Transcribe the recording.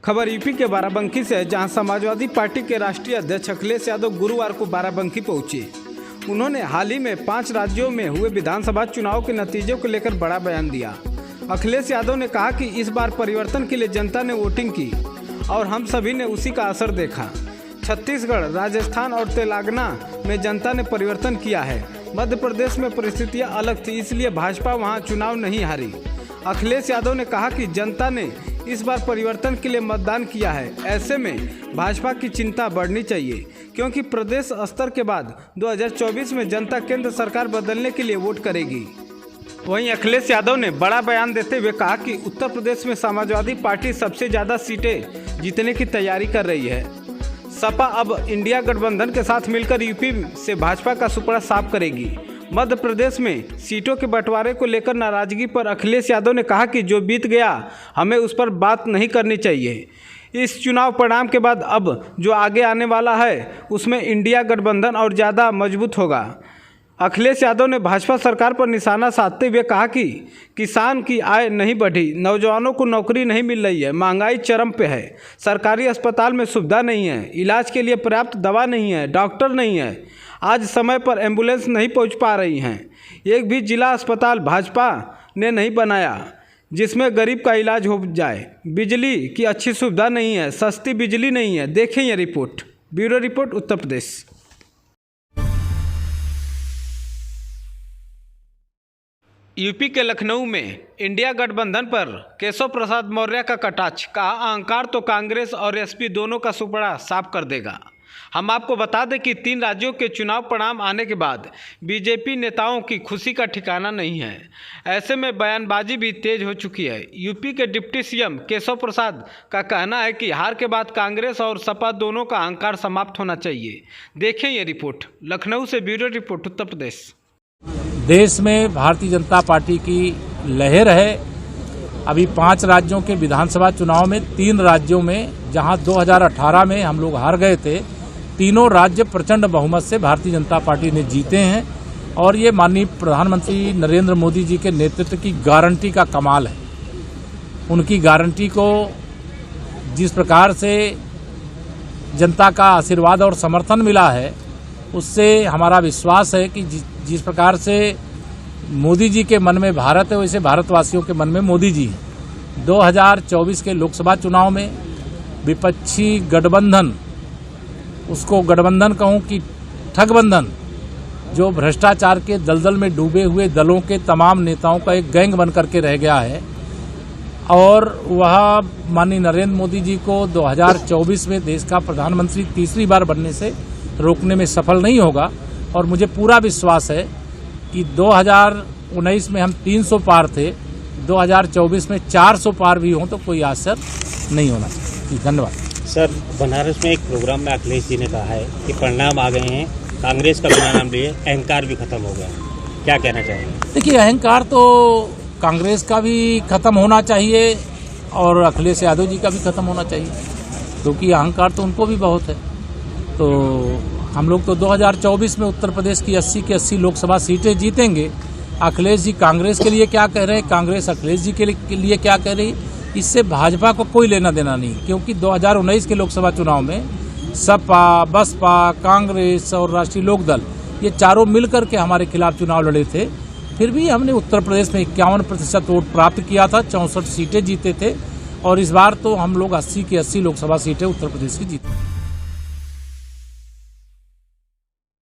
खबर यूपी के बाराबंकी से है, जहां समाजवादी पार्टी के राष्ट्रीय अध्यक्ष अखिलेश यादव गुरुवार को बाराबंकी पहुंचे। उन्होंने हाल ही में 5 राज्यों में हुए विधानसभा चुनाव के नतीजों को लेकर बड़ा बयान दिया। अखिलेश यादव ने कहा कि इस बार परिवर्तन के लिए जनता ने वोटिंग की और हम सभी ने उसी का असर देखा। छत्तीसगढ़, राजस्थान और तेलंगाना में जनता ने परिवर्तन किया है। मध्य प्रदेश में परिस्थितियां अलग थी, इसलिए भाजपा वहां चुनाव नहीं हारी। अखिलेश यादव ने कहा कि जनता ने इस बार परिवर्तन के लिए मतदान किया है। ऐसे में भाजपा की चिंता बढ़नी चाहिए, क्योंकि प्रदेश स्तर के बाद 2024 में जनता केंद्र सरकार बदलने के लिए वोट करेगी। वहीं अखिलेश यादव ने बड़ा बयान देते हुए कहा कि उत्तर प्रदेश में समाजवादी पार्टी सबसे ज़्यादा सीटें जीतने की तैयारी कर रही है। सपा अब इंडिया गठबंधन के साथ मिलकर यूपी से भाजपा का सुपड़ा साफ करेगी। मध्य प्रदेश में सीटों के बंटवारे को लेकर नाराजगी पर अखिलेश यादव ने कहा कि जो बीत गया हमें उस पर बात नहीं करनी चाहिए। इस चुनाव परिणाम के बाद अब जो आगे आने वाला है उसमें इंडिया गठबंधन और ज़्यादा मजबूत होगा। अखिलेश यादव ने भाजपा सरकार पर निशाना साधते हुए कहा कि किसान की आय नहीं बढ़ी, नौजवानों को नौकरी नहीं मिल रही है, महंगाई चरम पे है, सरकारी अस्पताल में सुविधा नहीं है, इलाज के लिए पर्याप्त दवा नहीं है, डॉक्टर नहीं है, आज समय पर एम्बुलेंस नहीं पहुंच पा रही हैं। एक भी जिला अस्पताल भाजपा ने नहीं बनाया जिसमें गरीब का इलाज हो जाए। बिजली की अच्छी सुविधा नहीं है, सस्ती बिजली नहीं है। देखें ये report. Bureau report, Uttar Pradesh. UP के लखनऊ में इंडिया गठबंधन पर केशव प्रसाद मौर्य का कटाक्ष, कहा अहंकार तो कांग्रेस और एसपी दोनों का सुपड़ा साफ कर देगा। हम आपको बता दें कि 3 राज्यों के चुनाव परिणाम आने के बाद बीजेपी नेताओं की खुशी का ठिकाना नहीं है। ऐसे में बयानबाजी भी तेज हो चुकी है। यूपी के डिप्टी सीएम केशव प्रसाद का कहना है कि हार के बाद कांग्रेस और सपा दोनों का अहंकार समाप्त होना चाहिए। देखें ये रिपोर्ट। लखनऊ से ब्यूरो रिपोर्ट, उत्तर प्रदेश। देश में भारतीय जनता पार्टी की लहर है। अभी 5 राज्यों के विधानसभा चुनाव में 3 राज्यों में, जहां 2018 में हम लोग हार गए थे, तीनों राज्य प्रचंड बहुमत से भारतीय जनता पार्टी ने जीते हैं। और ये माननीय प्रधानमंत्री नरेंद्र मोदी जी के नेतृत्व की गारंटी का कमाल है। उनकी गारंटी को जिस प्रकार से जनता का आशीर्वाद और समर्थन मिला है, उससे हमारा विश्वास है कि जिस प्रकार से मोदी जी के मन में भारत है, वैसे भारतवासियों के मन में मोदी जी हैं। 2024 के लोकसभा चुनाव में विपक्षी गठबंधन, उसको गठबंधन कहूं कि ठगबंधन, जो भ्रष्टाचार के दलदल में डूबे हुए दलों के तमाम नेताओं का एक गैंग बन करके रह गया है। और वह माननीय नरेंद्र मोदी जी को 2024 में देश का प्रधानमंत्री तीसरी बार बनने से रोकने में सफल नहीं होगा। और मुझे पूरा विश्वास है कि 2019 में हम 300 पार थे, 2024 में 400 पार भी हों तो कोई आश्चर्य नहीं होना चाहिए। धन्यवाद। सर, बनारस में एक प्रोग्राम में अखिलेश जी ने कहा है कि परिणाम आ गए हैं, कांग्रेस का बिना नाम लिए अहंकार भी खत्म हो गया। क्या कहना चाहेंगे? देखिए, अहंकार तो कांग्रेस का भी खत्म होना चाहिए और अखिलेश यादव जी का भी खत्म होना चाहिए, क्योंकि अहंकार तो उनको भी बहुत है। तो हम लोग तो 2024 में उत्तर प्रदेश की 80 की 80 लोकसभा सीटें जीतेंगे। अखिलेश जी कांग्रेस के लिए क्या कह रहे हैं, कांग्रेस अखिलेश जी के लिए क्या कह रही, इससे भाजपा को कोई लेना देना नहीं। क्योंकि 2019 के लोकसभा चुनाव में सपा, बसपा, कांग्रेस और राष्ट्रीय लोकदल, ये चारों मिलकर के हमारे खिलाफ चुनाव लड़े थे। फिर भी हमने उत्तर प्रदेश में 51% वोट प्राप्त किया था, 64 सीटें जीते थे। और इस बार तो हम लोग 80 की 80 लोकसभा सीटें उत्तर प्रदेश की जीते।